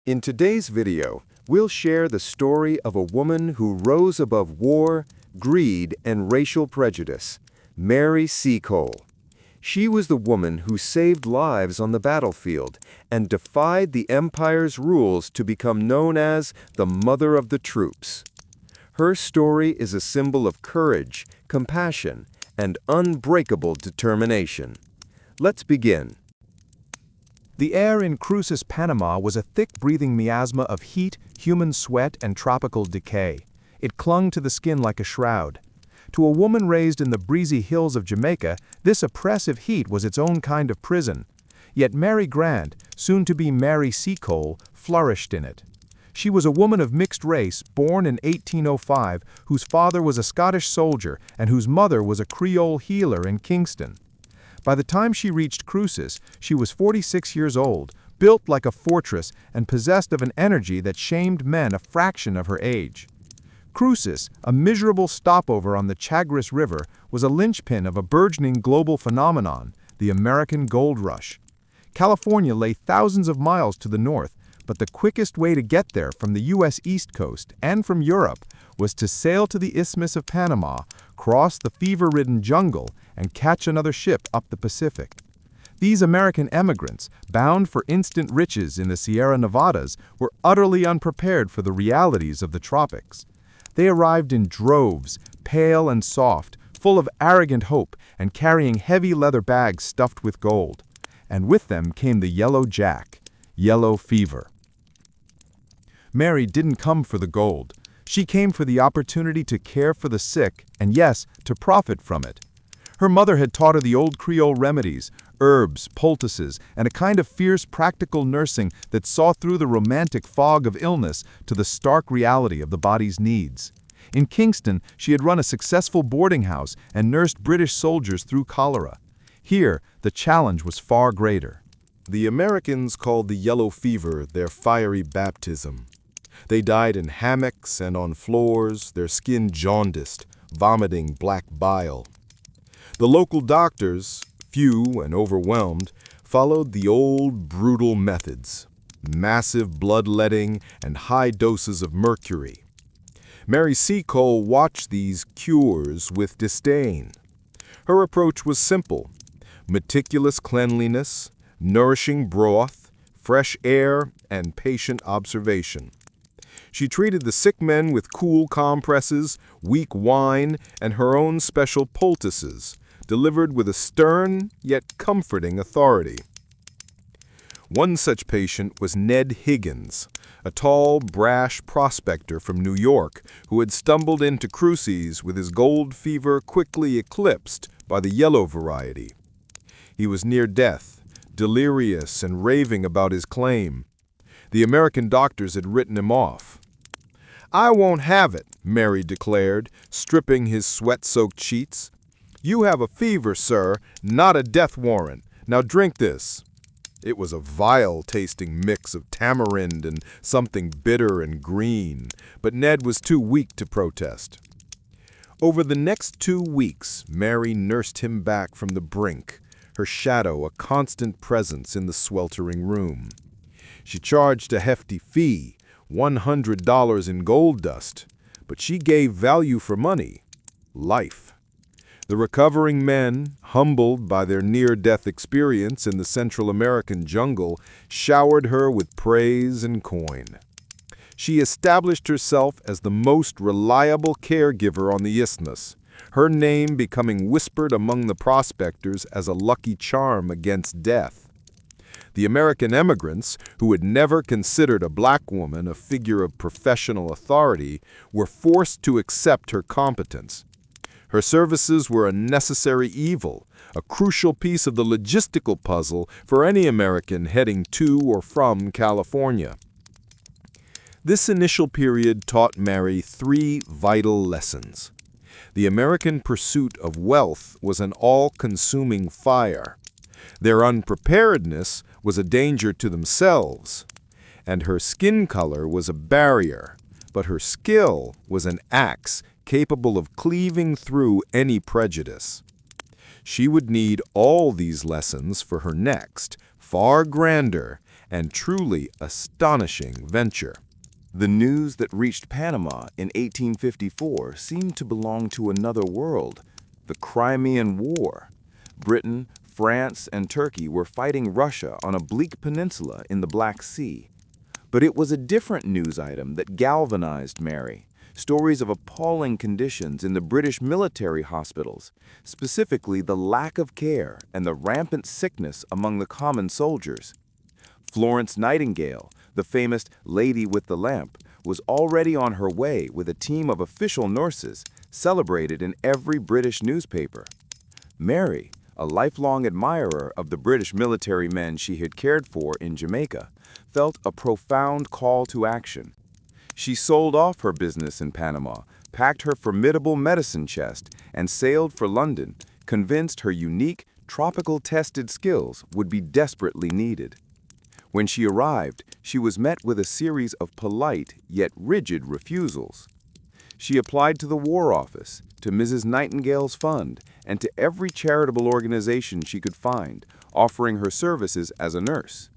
In today's video, we'll share the story of a woman who rose above war, greed, and racial prejudice, Mary Seacole. She was the woman who saved lives on the battlefield and defied the empire's rules to become known as the Mother of the Troops. Her story is a symbol of courage, compassion, and unbreakable determination. Let's begin. The air in Cruces, Panama was a thick-breathing miasma of heat, human sweat, and tropical decay. It clung to the skin like a shroud. To a woman raised in the breezy hills of Jamaica, this oppressive heat was its own kind of prison. Yet Mary Grant, soon to be Mary Seacole, flourished in it. She was a woman of mixed race, born in 1805, whose father was a Scottish soldier and whose mother was a Creole healer in Kingston. By the time she reached Cruces, she was 46 years old, built like a fortress, and possessed of an energy that shamed men a fraction of her age. Cruces, a miserable stopover on the Chagres River, was a linchpin of a burgeoning global phenomenon, the American Gold Rush. California lay thousands of miles to the north, but the quickest way to get there from the U.S. East Coast and from Europe was to sail to the Isthmus of Panama, cross the fever-ridden jungle, and catch another ship up the Pacific. These American emigrants, bound for instant riches in the Sierra Nevadas, were utterly unprepared for the realities of the tropics. They arrived in droves, pale and soft, full of arrogant hope, and carrying heavy leather bags stuffed with gold. And with them came the yellow jack, yellow fever. Mary didn't come for the gold. She came for the opportunity to care for the sick and, yes, to profit from it. Her mother had taught her the old Creole remedies, herbs, poultices, and a kind of fierce practical nursing that saw through the romantic fog of illness to the stark reality of the body's needs. In Kingston, she had run a successful boarding house and nursed British soldiers through cholera. Here, the challenge was far greater. The Americans called the yellow fever their fiery baptism. They died in hammocks and on floors, their skin jaundiced, vomiting black bile. The local doctors, few and overwhelmed, followed the old brutal methods, massive bloodletting and high doses of mercury. Mary Seacole watched these cures with disdain. Her approach was simple: meticulous cleanliness, nourishing broth, fresh air, and patient observation. She treated the sick men with cool compresses, weak wine, and her own special poultices, delivered with a stern yet comforting authority. One such patient was Ned Higgins, a tall, brash prospector from New York who had stumbled into Cruces with his gold fever quickly eclipsed by the yellow variety. He was near death, delirious and raving about his claim. The American doctors had written him off. "I won't have it," Mary declared, stripping his sweat-soaked sheets. "You have a fever, sir, not a death warrant. Now drink this." It was a vile-tasting mix of tamarind and something bitter and green, but Ned was too weak to protest. Over the next 2 weeks, Mary nursed him back from the brink, her shadow a constant presence in the sweltering room. She charged a hefty fee, $100 in gold dust, but she gave value for money: life. The recovering men, humbled by their near-death experience in the Central American jungle, showered her with praise and coin. She established herself as the most reliable caregiver on the isthmus, her name becoming whispered among the prospectors as a lucky charm against death. The American emigrants, who had never considered a black woman a figure of professional authority, were forced to accept her competence. Her services were a necessary evil, a crucial piece of the logistical puzzle for any American heading to or from California. This initial period taught Mary 3 vital lessons. The American pursuit of wealth was an all-consuming fire. Their unpreparedness was a danger to themselves, and her skin color was a barrier, but her skill was an axe capable of cleaving through any prejudice. She would need all these lessons for her next, far grander, and truly astonishing venture. The news that reached Panama in 1854 seemed to belong to another world, the Crimean War. Britain, France, and Turkey were fighting Russia on a bleak peninsula in the Black Sea. But it was a different news item that galvanized Mary. Stories of appalling conditions in the British military hospitals, specifically the lack of care and the rampant sickness among the common soldiers. Florence Nightingale, the famous Lady with the Lamp, was already on her way with a team of official nurses, celebrated in every British newspaper. Mary, a lifelong admirer of the British military men she had cared for in Jamaica, felt a profound call to action. She sold off her business in Panama, packed her formidable medicine chest, and sailed for London, convinced her unique, tropical-tested skills would be desperately needed. When she arrived, she was met with a series of polite yet rigid refusals. She applied to the War Office, to Mrs. Nightingale's Fund, and to every charitable organization she could find, offering her services as a nurse.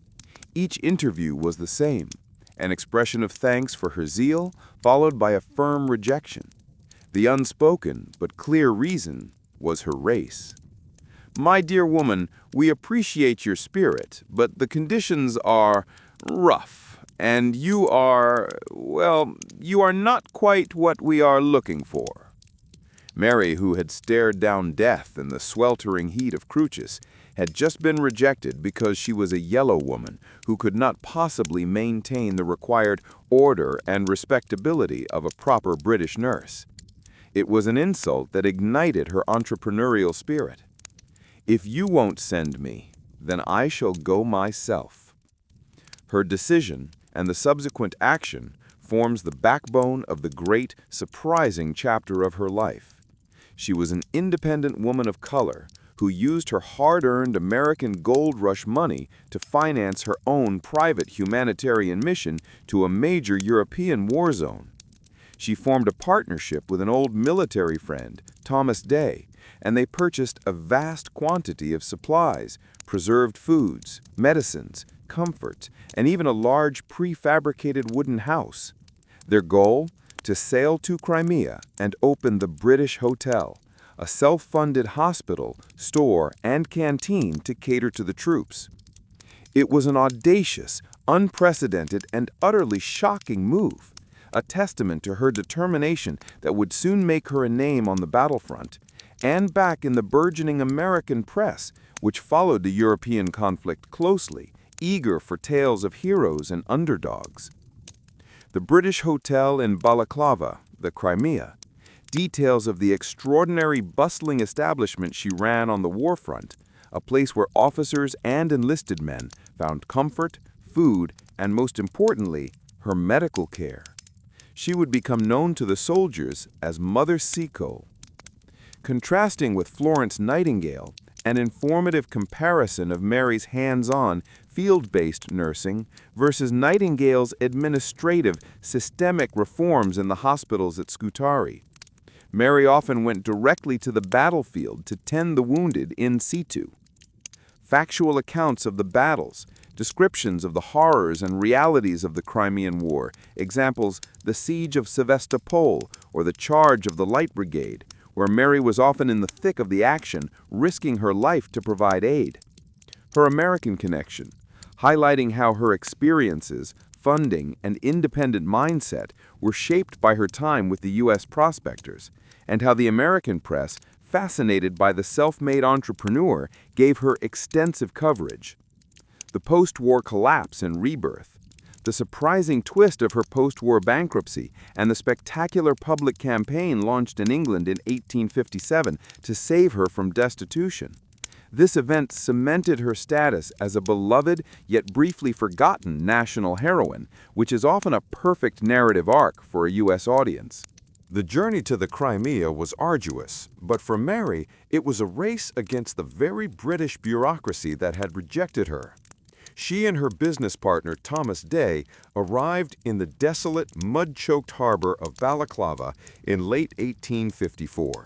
Each interview was the same, an expression of thanks for her zeal, followed by a firm rejection. The unspoken but clear reason was her race. "My dear woman, we appreciate your spirit, but the conditions are rough, and you are not quite what we are looking for." Mary, who had stared down death in the sweltering heat of Cruces, had just been rejected because she was a yellow woman who could not possibly maintain the required order and respectability of a proper British nurse. It was an insult that ignited her entrepreneurial spirit. "If you won't send me, then I shall go myself." Her decision and the subsequent action forms the backbone of the great, surprising chapter of her life. She was an independent woman of color who used her hard-earned American gold rush money to finance her own private humanitarian mission to a major European war zone. She formed a partnership with an old military friend, Thomas Day, and they purchased a vast quantity of supplies, preserved foods, medicines, comforts, and even a large prefabricated wooden house. Their goal? To sail to Crimea and open the British Hotel, a self-funded hospital, store, and canteen to cater to the troops. It was an audacious, unprecedented, and utterly shocking move, a testament to her determination that would soon make her a name on the battlefront, and back in the burgeoning American press, which followed the European conflict closely, eager for tales of heroes and underdogs. The British Hotel in Balaclava, the Crimea, details of the extraordinary bustling establishment she ran on the warfront, a place where officers and enlisted men found comfort, food, and most importantly, her medical care. She would become known to the soldiers as Mother Seacole. Contrasting with Florence Nightingale, an informative comparison of Mary's hands-on, field-based nursing versus Nightingale's administrative, systemic reforms in the hospitals at Scutari. Mary often went directly to the battlefield to tend the wounded in situ. Factual accounts of the battles, descriptions of the horrors and realities of the Crimean War, examples the Siege of Sevastopol or the Charge of the Light Brigade, where Mary was often in the thick of the action, risking her life to provide aid. Her American connection, highlighting how her experiences, funding, and independent mindset were shaped by her time with the U.S. prospectors, and how the American press, fascinated by the self-made entrepreneur, gave her extensive coverage. The post-war collapse and rebirth, the surprising twist of her post-war bankruptcy, and the spectacular public campaign launched in England in 1857 to save her from destitution. This event cemented her status as a beloved yet briefly forgotten national heroine, which is often a perfect narrative arc for a U.S. audience. The journey to the Crimea was arduous, but for Mary, it was a race against the very British bureaucracy that had rejected her. She and her business partner, Thomas Day, arrived in the desolate, mud-choked harbor of Balaclava in late 1854.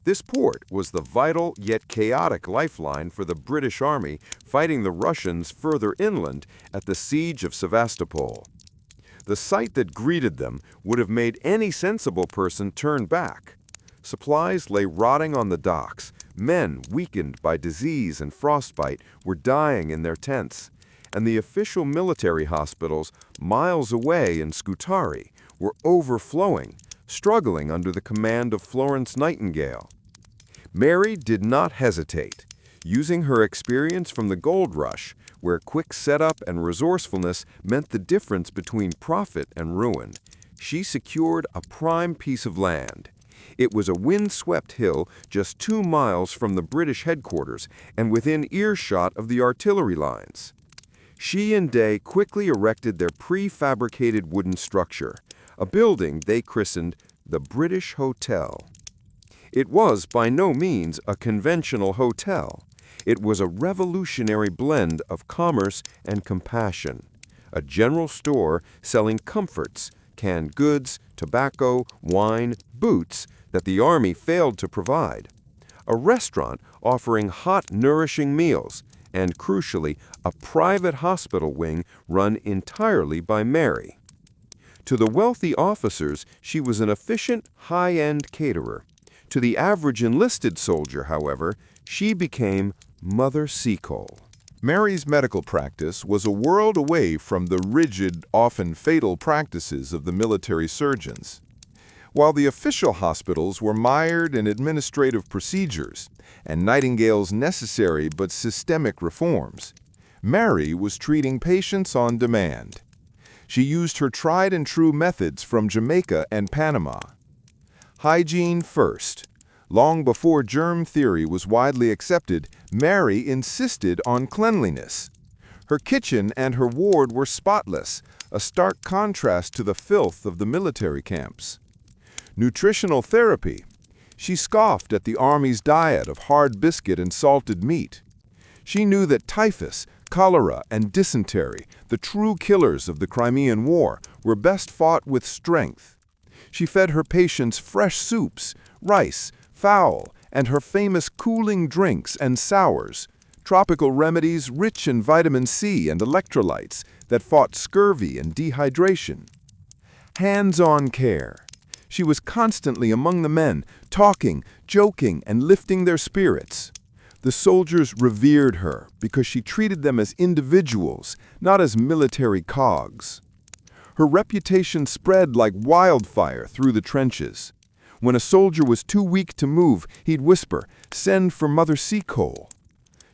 This port was the vital yet chaotic lifeline for the British Army fighting the Russians further inland at the Siege of Sevastopol. The sight that greeted them would have made any sensible person turn back. Supplies lay rotting on the docks. Men, weakened by disease and frostbite, were dying in their tents. And the official military hospitals, miles away in Scutari, were overflowing, struggling under the command of Florence Nightingale. Mary did not hesitate. Using her experience from the gold rush, where quick setup and resourcefulness meant the difference between profit and ruin, she secured a prime piece of land. It was a wind-swept hill just 2 miles from the British headquarters and within earshot of the artillery lines. She and Day quickly erected their prefabricated wooden structure, a building they christened the British Hotel. It was by no means a conventional hotel. It was a revolutionary blend of commerce and compassion, a general store selling comforts, canned goods, tobacco, wine, boots that the Army failed to provide, a restaurant offering hot, nourishing meals, and crucially, a private hospital wing run entirely by Mary. To the wealthy officers, she was an efficient, high-end caterer. To the average enlisted soldier, however, she became Mother Seacole. Mary's medical practice was a world away from the rigid, often fatal practices of the military surgeons. While the official hospitals were mired in administrative procedures and Nightingale's necessary but systemic reforms, Mary was treating patients on demand. She used her tried-and-true methods from Jamaica and Panama. Hygiene first. Long before germ theory was widely accepted, Mary insisted on cleanliness. Her kitchen and her ward were spotless, a stark contrast to the filth of the military camps. Nutritional therapy. She scoffed at the Army's diet of hard biscuit and salted meat. She knew that typhus, cholera, and dysentery, the true killers of the Crimean War, were best fought with strength. She fed her patients fresh soups, rice, fowl, and her famous cooling drinks and sours, tropical remedies rich in vitamin C and electrolytes that fought scurvy and dehydration. Hands-on care. She was constantly among the men, talking, joking, and lifting their spirits. The soldiers revered her because she treated them as individuals, not as military cogs. Her reputation spread like wildfire through the trenches. When a soldier was too weak to move, he'd whisper, "Send for Mother Seacole."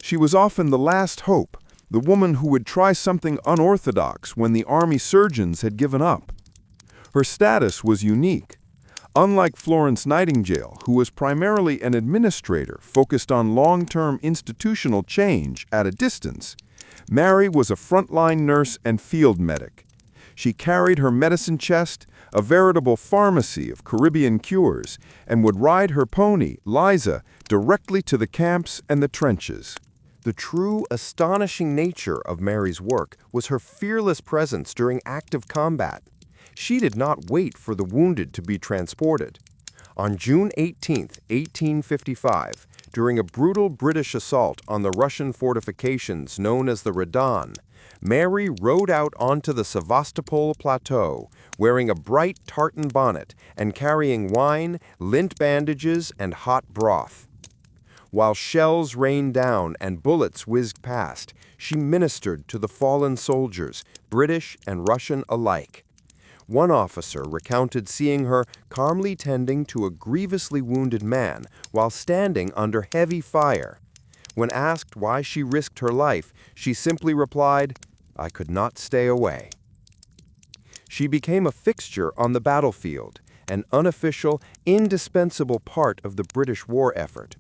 She was often the last hope, the woman who would try something unorthodox when the Army surgeons had given up. Her status was unique. Unlike Florence Nightingale, who was primarily an administrator focused on long-term institutional change at a distance, Mary was a frontline nurse and field medic. She carried her medicine chest, a veritable pharmacy of Caribbean cures, and would ride her pony, Liza, directly to the camps and the trenches. The true, astonishing nature of Mary's work was her fearless presence during active combat. She did not wait for the wounded to be transported. On June 18, 1855, during a brutal British assault on the Russian fortifications known as the Redan, Mary rode out onto the Sevastopol plateau, wearing a bright tartan bonnet and carrying wine, lint bandages, and hot broth. While shells rained down and bullets whizzed past, she ministered to the fallen soldiers, British and Russian alike. One officer recounted seeing her calmly tending to a grievously wounded man while standing under heavy fire. When asked why she risked her life, she simply replied, "I could not stay away." She became a fixture on the battlefield, an unofficial, indispensable part of the British war effort.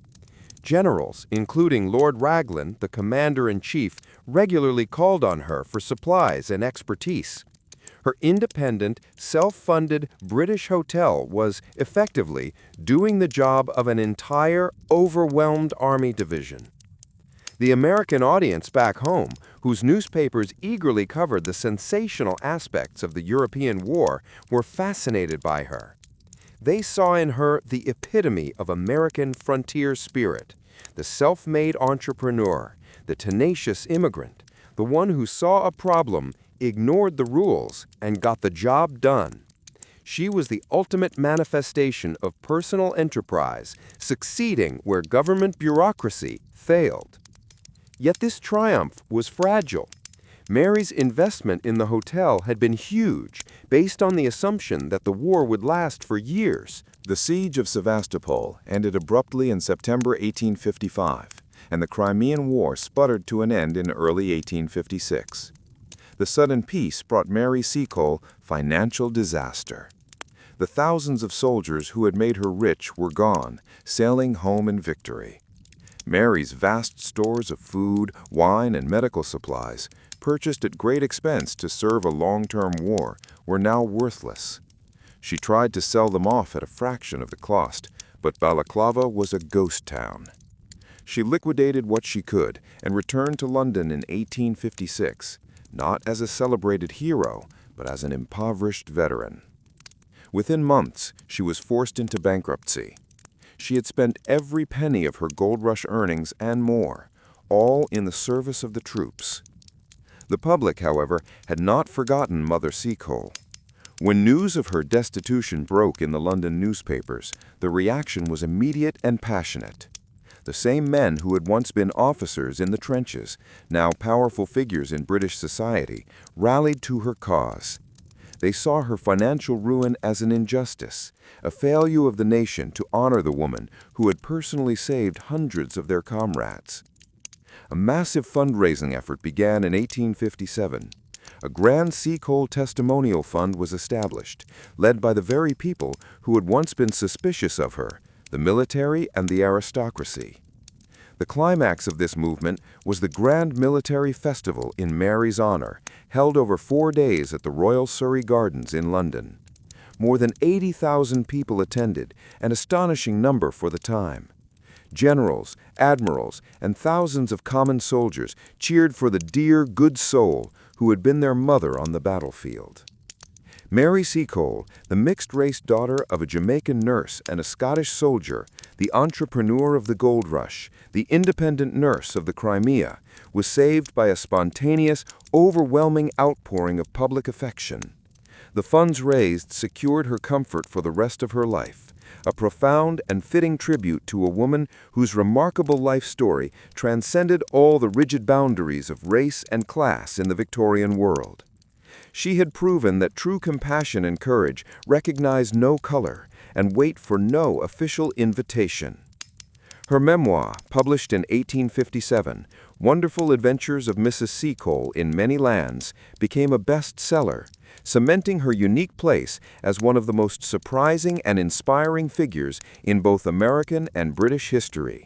Generals, including Lord Raglan, the commander-in-chief, regularly called on her for supplies and expertise. Her independent, self-funded British hotel was, effectively, doing the job of an entire, overwhelmed Army division. The American audience back home, whose newspapers eagerly covered the sensational aspects of the European war, were fascinated by her. They saw in her the epitome of American frontier spirit, the self-made entrepreneur, the tenacious immigrant, the one who saw a problem, ignored the rules, and got the job done. She was the ultimate manifestation of personal enterprise, succeeding where government bureaucracy failed. Yet this triumph was fragile. Mary's investment in the hotel had been huge, based on the assumption that the war would last for years. The siege of Sevastopol ended abruptly in September 1855, and the Crimean War sputtered to an end in early 1856. The sudden peace brought Mary Seacole financial disaster. The thousands of soldiers who had made her rich were gone, sailing home in victory. Mary's vast stores of food, wine, and medical supplies, purchased at great expense to serve a long-term war, were now worthless. She tried to sell them off at a fraction of the cost, but Balaclava was a ghost town. She liquidated what she could and returned to London in 1856, not as a celebrated hero, but as an impoverished veteran. Within months, she was forced into bankruptcy. She had spent every penny of her gold rush earnings and more, all in the service of the troops. The public, however, had not forgotten Mother Seacole. When news of her destitution broke in the London newspapers, the reaction was immediate and passionate. The same men who had once been officers in the trenches, now powerful figures in British society, rallied to her cause. They saw her financial ruin as an injustice, a failure of the nation to honor the woman who had personally saved hundreds of their comrades. A massive fundraising effort began in 1857. A grand Seacole testimonial fund was established, led by the very people who had once been suspicious of her, the military and the aristocracy. The climax of this movement was the Grand Military Festival in Mary's honor, held over 4 days at the Royal Surrey Gardens in London. More than 80,000 people attended, an astonishing number for the time. Generals, admirals, and thousands of common soldiers cheered for the dear, good soul who had been their mother on the battlefield. Mary Seacole, the mixed-race daughter of a Jamaican nurse and a Scottish soldier, the entrepreneur of the gold rush, the independent nurse of the Crimea, was saved by a spontaneous, overwhelming outpouring of public affection. The funds raised secured her comfort for the rest of her life, a profound and fitting tribute to a woman whose remarkable life story transcended all the rigid boundaries of race and class in the Victorian world. She had proven that true compassion and courage recognize no color and wait for no official invitation. Her memoir, published in 1857, Wonderful Adventures of Mrs. Seacole in Many Lands, became a bestseller, cementing her unique place as one of the most surprising and inspiring figures in both American and British history.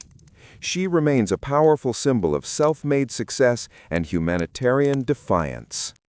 She remains a powerful symbol of self-made success and humanitarian defiance.